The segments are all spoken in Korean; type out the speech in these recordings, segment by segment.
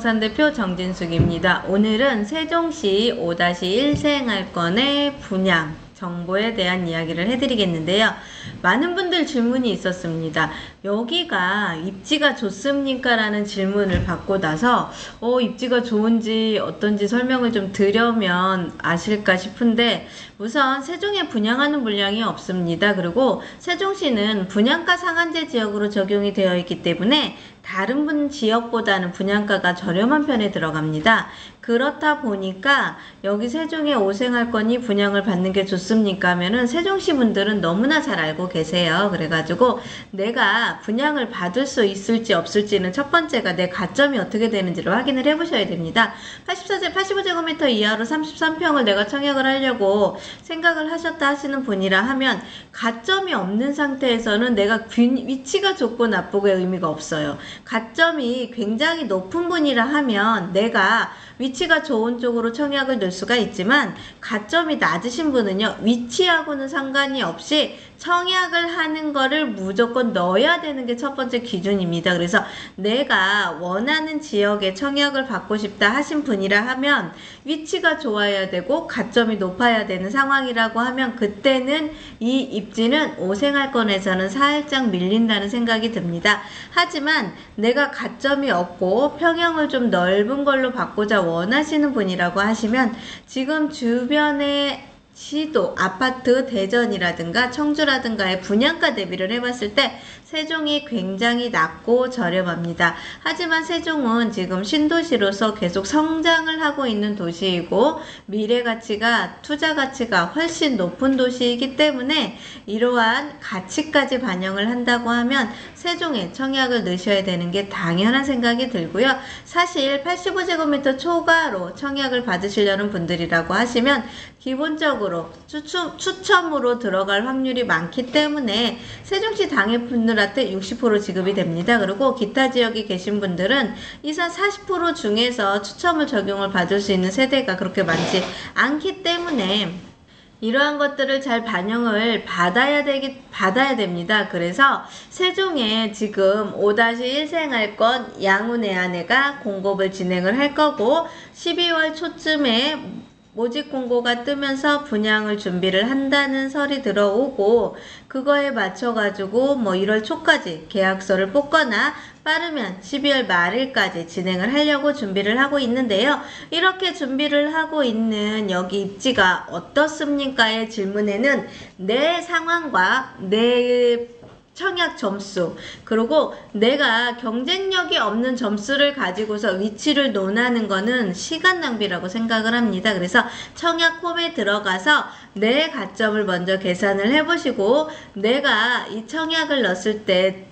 부동산 대표 정진숙입니다. 오늘은 세종시 5-1 생활권의 분양 정보에 대한 이야기를 해드리겠는데요. 많은 분들 질문이 있었습니다. 여기가 입지가 좋습니까? 라는 질문을 받고 나서 입지가 좋은지 어떤지 설명을 좀 드리면 아실까 싶은데, 우선 세종에 분양하는 물량이 없습니다. 그리고 세종시는 분양가 상한제 지역으로 적용이 되어 있기 때문에 다른 지역보다는 분양가가 저렴한 편에 들어갑니다. 그렇다 보니까 여기 세종의 5생활권이 분양을 받는 게 좋습니까? 하면은 세종시 분들은 너무나 잘 알고 계세요. 그래가지고 내가 분양을 받을 수 있을지 없을지는 첫 번째가 내 가점이 어떻게 되는지를 확인을 해보셔야 됩니다. 85제곱미터 이하로 33평을 내가 청약을 하려고 생각을 하셨다 하시는 분이라 하면 가점이 없는 상태에서는 내가 위치가 좋고 나쁘고의 의미가 없어요. 가점이 굉장히 높은 분이라 하면 내가 위치가 좋은 쪽으로 청약을 넣을 수가 있지만, 가점이 낮으신 분은요, 위치하고는 상관이 없이 청약을 하는 거를 무조건 넣어야 되는 게 첫 번째 기준입니다. 그래서 내가 원하는 지역에 청약을 받고 싶다 하신 분이라 하면 위치가 좋아야 되고 가점이 높아야 되는 상황이라고 하면 그때는 이 입지는 5생활권에서는 살짝 밀린다는 생각이 듭니다. 하지만 내가 가점이 없고 평형을 좀 넓은 걸로 받고자 원하시는 분이라고 하시면 지금 주변에 시도, 아파트, 대전이라든가 청주라든가의 분양가 대비를 해봤을 때 세종이 굉장히 낮고 저렴합니다. 하지만 세종은 지금 신도시로서 계속 성장을 하고 있는 도시이고 미래 가치가, 투자 가치가 훨씬 높은 도시이기 때문에 이러한 가치까지 반영을 한다고 하면 세종에 청약을 넣으셔야 되는 게 당연한 생각이 들고요. 사실 85제곱미터 초과로 청약을 받으시려는 분들이라고 하시면 기본적으로 추첨으로 들어갈 확률이 많기 때문에 세종시 당해 분들한테 60% 지급이 됩니다. 그리고 기타 지역에 계신 분들은 이상 40% 중에서 추첨을 적용을 받을 수 있는 세대가 그렇게 많지 않기 때문에 이러한 것들을 잘 반영을 받아야 됩니다. 그래서 세종에 지금 5-1 생활권 양운외환회가 공급을 진행을 할 거고 12월 초쯤에 모집 공고가 뜨면서 분양을 준비를 한다는 설이 들어오고, 그거에 맞춰가지고 1월 초까지 계약서를 뽑거나 빠르면 12월 말일까지 진행을 하려고 준비를 하고 있는데요. 이렇게 준비를 하고 있는 여기 입지가 어떻습니까의 질문에는 내 상황과 내 청약 점수, 그리고 내가 경쟁력이 없는 점수를 가지고서 위치를 논하는 거는 시간 낭비라고 생각을 합니다. 그래서 청약 폼에 들어가서 내 가점을 먼저 계산을 해보시고, 내가 이 청약을 넣었을 때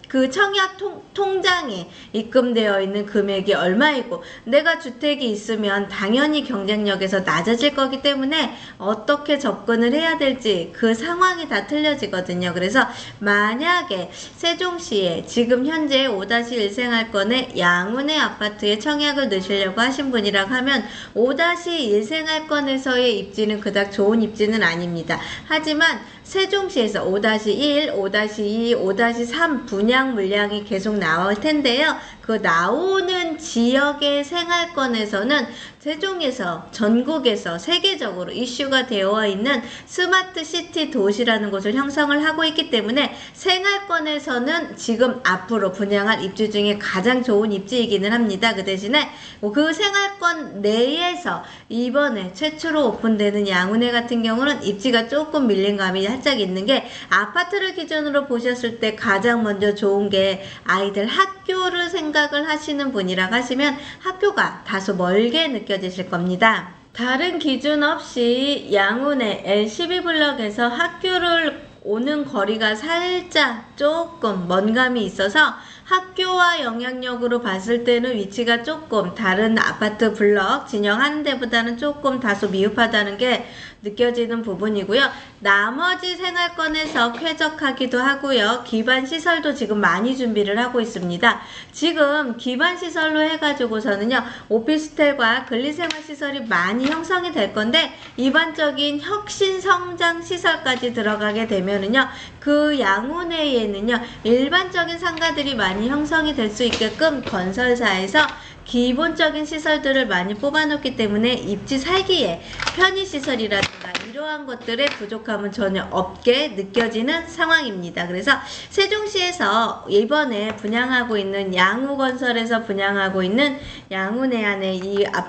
그 청약 통장에 입금되어 있는 금액이 얼마이고 내가 주택이 있으면 당연히 경쟁력에서 낮아질 거기 때문에 어떻게 접근을 해야 될지 그 상황이 다 틀려지거든요. 그래서 만약에 세종시에 지금 현재 5-1 생활권의 양운의 아파트에 청약을 넣으시려고 하신 분이라고 하면 5-1 생활권에서의 입지는 그닥 좋은 입지는 아닙니다. 하지만 세종시에서 5-1, 5-2, 5-3 분양 물량이 계속 나올 텐데요. 그 나오는 지역의 생활권에서는 세종에서, 전국에서 세계적으로 이슈가 되어 있는 스마트 시티 도시라는 곳을 형성을 하고 있기 때문에 생활권에서는 지금 앞으로 분양할 입지 중에 가장 좋은 입지이기는 합니다. 그 대신에 그 생활권 내에서 이번에 최초로 오픈되는 양운회 같은 경우는 입지가 조금 밀린 감이 살짝 있는 게, 아파트를 기준으로 보셨을 때 가장 먼저 좋은 게 아이들 학교를 생각을 하시는 분이라고 하시면 학교가 다소 멀게 느껴지실 겁니다. 다른 기준 없이 양운의 L12블럭에서 학교를 오는 거리가 살짝 조금 먼 감이 있어서 학교와 영향력으로 봤을 때는 위치가 조금 다른 아파트 블럭 진영하는 데보다는 조금 다소 미흡하다는 게 느껴지는 부분이고요. 나머지 생활권에서 쾌적하기도 하고요. 기반시설도 지금 많이 준비를 하고 있습니다. 지금 기반시설로 해가지고서는요, 오피스텔과 근리생활시설이 많이 형성이 될 건데, 일반적인 혁신성장시설까지 들어가게 되면은요, 그 양운회에는요, 일반적인 상가들이 많이 형성이 될 수 있게끔 건설사에서 기본적인 시설들을 많이 뽑아놓기 때문에 입지 살기에 편의시설이라든가 이러한 것들의 부족함은 전혀 없게 느껴지는 상황입니다. 그래서 세종시에서 이번에 분양하고 있는 양우건설에서 분양하고 있는 양우내안의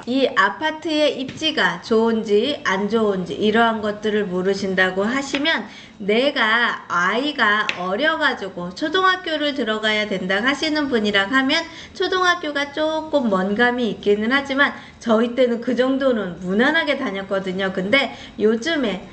이 아파트의 입지가 좋은지 안 좋은지 이러한 것들을 물으신다고 하시면, 내가 아이가 어려가지고 초등학교를 들어가야 된다 하시는 분이라 하면 초등학교가 조금 먼감이 있기는 하지만 저희 때는 그 정도는 무난하게 다녔거든요. 근데 요즘에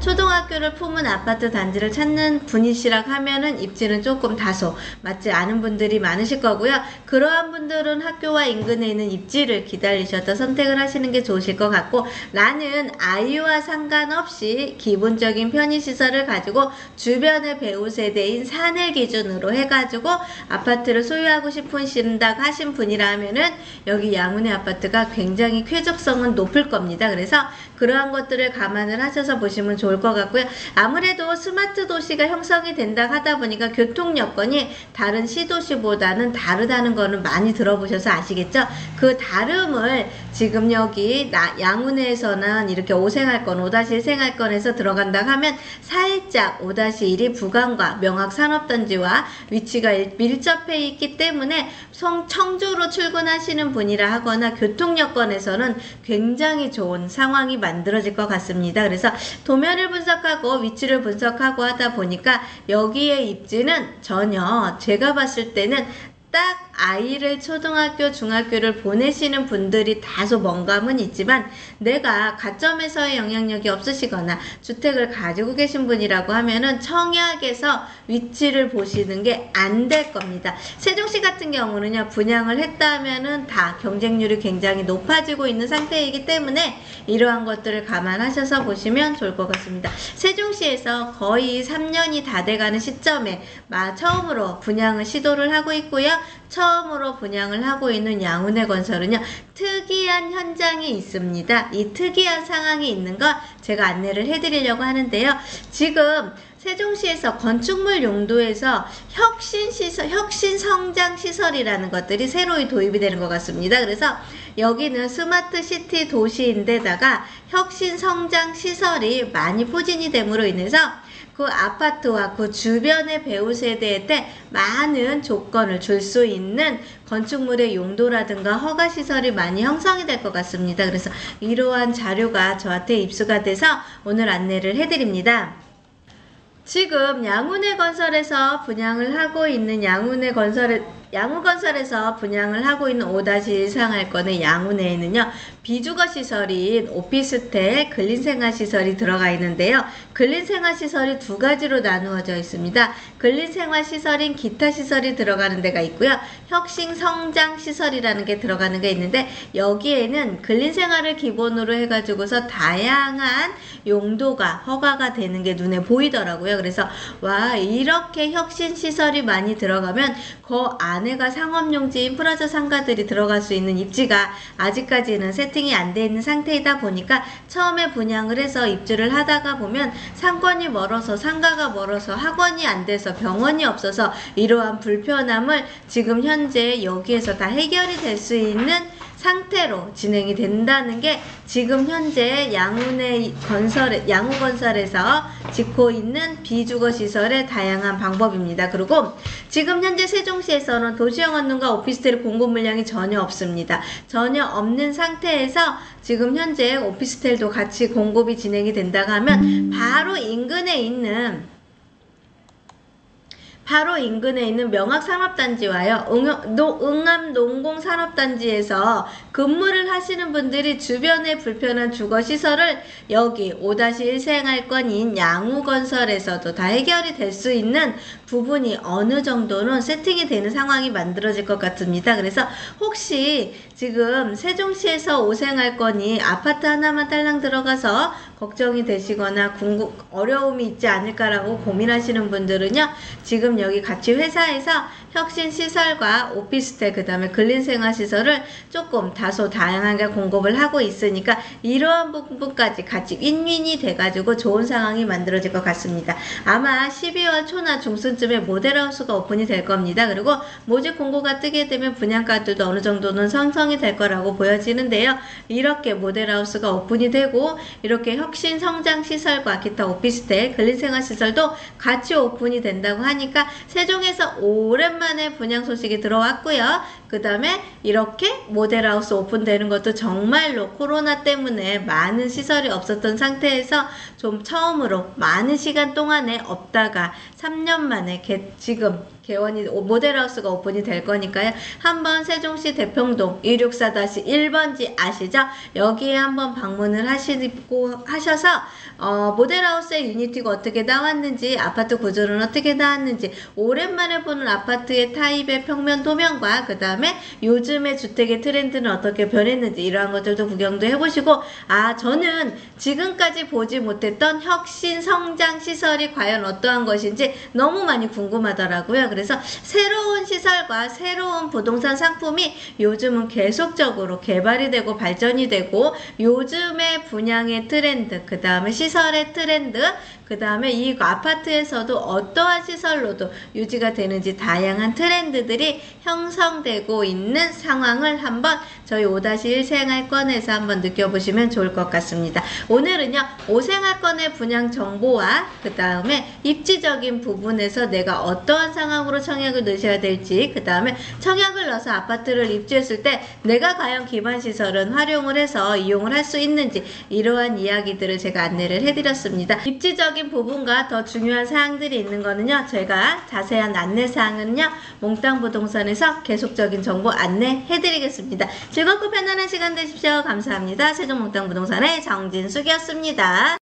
초등학교를 품은 아파트 단지를 찾는 분이시라 하면은 입지는 조금 다소 맞지 않은 분들이 많으실 거고요. 그러한 분들은 학교와 인근에 있는 입지를 기다리셔서 선택을 하시는 게 좋으실 것 같고, 나는 아이와 상관없이 기본적인 편의시설을 가지고 주변의 배우 세대인 산을 기준으로 해가지고 아파트를 소유하고 싶으신다 하신 분이라 하면은 여기 양운의 아파트가 굉장히 쾌적성은 높을 겁니다. 그래서 그러한 것들을 감안을 하셔서 보시면 좋을 것 같고요. 아무래도 스마트 도시가 형성이 된다 하다 보니까 교통 여건이 다른 시도시보다는 다르다는 거는 많이 들어보셔서 아시겠죠? 그 다름을 지금 여기 양운에서는 이렇게 5생활권, 5-1생활권에서 들어간다 하면 살짝 5-1이 부강과 명학산업단지와 위치가 밀접해 있기 때문에 청주로 출근하시는 분이라 하거나 교통 여건에서는 굉장히 좋은 상황이 만들어질 것 같습니다. 그래서 도면을 분석하고 위치를 분석하고 하다 보니까 여기에 입지는 전혀 제가 봤을 때는 딱 아이를 초등학교, 중학교를 보내시는 분들이 다소 먼감은 있지만, 내가 가점에서의 영향력이 없으시거나 주택을 가지고 계신 분이라고 하면은 청약에서 위치를 보시는 게 안 될 겁니다. 세종시 같은 경우는요, 분양을 했다 하면은 다 경쟁률이 굉장히 높아지고 있는 상태이기 때문에 이러한 것들을 감안하셔서 보시면 좋을 것 같습니다. 세종시에서 거의 3년이 다 돼가는 시점에 처음으로 분양을 시도를 하고 있고요. 처음으로 분양을 하고 있는 양운의 건설은요, 특이한 현장이 있습니다. 이 특이한 상황이 있는 거 제가 안내를 해드리려고 하는데요. 지금 세종시에서 건축물 용도에서 혁신성장시설이라는 것들이 새로이 도입이 되는 것 같습니다. 그래서 여기는 스마트시티 도시인데다가 혁신성장시설이 많이 포진이 됨으로 인해서 그 아파트와 그 주변의 배우 세대한테 많은 조건을 줄 수 있는 건축물의 용도라든가 허가시설이 많이 형성이 될 것 같습니다. 그래서 이러한 자료가 저한테 입수가 돼서 오늘 안내를 해드립니다. 지금 양운의 건설에서 분양을 하고 있는 양우건설에서 분양을 하고 있는 5-1 상할권의 양운에는요, 비주거시설인 오피스텔, 근린생활시설이 들어가 있는데요. 근린생활시설이 두 가지로 나누어져 있습니다. 근린생활시설인 기타시설이 들어가는 데가 있고요. 혁신성장시설이라는 게 들어가는 게 있는데, 여기에는 근린생활을 기본으로 해가지고서 다양한 용도가 허가가 되는 게 눈에 보이더라고요. 그래서 와, 이렇게 혁신시설이 많이 들어가면 그 안에가 상업용지인 프라자 상가들이 들어갈 수 있는 입지가 아직까지는 세팅이 안 돼 있는 상태이다 보니까 처음에 분양을 해서 입주를 하다가 보면 상권이 멀어서, 상가가 멀어서, 학원이 안 돼서, 병원이 없어서 이러한 불편함을 지금 현재 여기에서 다 해결이 될 수 있는 상태로 진행이 된다는 게 지금 현재 양우건설에서 짓고 있는 비주거시설의 다양한 방법입니다. 그리고 지금 현재 세종시에서는 도시형 원룸과 오피스텔 공급 물량이 전혀 없습니다. 전혀 없는 상태에서 지금 현재 오피스텔도 같이 공급이 진행이 된다고 하면 바로 인근에 있는 명학산업단지와요, 응암농공산업단지에서 근무를 하시는 분들이 주변에 불편한 주거시설을 여기 5-1 생활권인 양우건설에서도 다 해결이 될 수 있는 부분이 어느 정도는 세팅이 되는 상황이 만들어질 것 같습니다. 그래서 혹시 지금 세종시에서 5생활권이 아파트 하나만 딸랑 들어가서 걱정이 되시거나 어려움이 있지 않을까라고 고민하시는 분들은요, 지금 지금 여기 같이 회사에서 혁신시설과 오피스텔 그 다음에 근린생활시설을 조금 다소 다양하게 공급을 하고 있으니까 이러한 부분까지 같이 윈윈이 돼가지고 좋은 상황이 만들어질 것 같습니다. 아마 12월 초나 중순쯤에 모델하우스가 오픈이 될 겁니다. 그리고 모집 공고가 뜨게 되면 분양가들도 어느 정도는 형성이 될 거라고 보여지는데요. 이렇게 모델하우스가 오픈이 되고 이렇게 혁신 성장 시설과 기타 오피스텔, 근린생활시설도 같이 오픈이 된다고 하니까 세종에서 오랜만에 분양 소식이 들어왔고요. 그 다음에 이렇게 모델하우스 오픈되는 것도 정말로 코로나 때문에 많은 시설이 없었던 상태에서 좀 처음으로 많은 시간 동안에 없다가 3년 만에 지금 개원이 모델하우스가 오픈이 될 거니까요. 한번 세종시 대평동 264-1번지 아시죠? 여기에 한번 방문을 하셔서 모델하우스의 유니티가 어떻게 나왔는지, 아파트 구조는 어떻게 나왔는지, 오랜만에 보는 아파트의 타입의 평면 도면과 그 다음에 요즘의 주택의 트렌드는 어떻게 변했는지 이러한 것들도 구경도 해보시고, 저는 지금까지 보지 못했던 혁신 성장 시설이 과연 어떠한 것인지 너무 많이 궁금하더라고요. 그래서 새로운 시설과 새로운 부동산 상품이 요즘은 계속적으로 개발이 되고 발전이 되고, 요즘의 분양의 트렌드, 그 다음에 시설의 트렌드, 그 다음에 이 아파트에서도 어떠한 시설로도 유지가 되는지 다양한 트렌드들이 형성되고 있는 상황을 한번 저희 5-1 생활권에서 한번 느껴보시면 좋을 것 같습니다. 오늘은요, 5생활권의 분양 정보와 그 다음에 입지적인 부분에서 내가 어떠한 상황으로 청약을 넣으셔야 될지, 그 다음에 청약을 넣어서 아파트를 입주했을 때 내가 과연 기반시설은 활용을 해서 이용을 할 수 있는지, 이러한 이야기들을 제가 안내를 해드렸습니다. 입지적인 부분과 더 중요한 사항들이 있는 거는요, 저희가 자세한 안내사항은요 몽땅부동산에서 계속적인 정보 안내해드리겠습니다. 즐겁고 편안한 시간 되십시오. 감사합니다. 세종몽땅부동산의 정진숙이었습니다.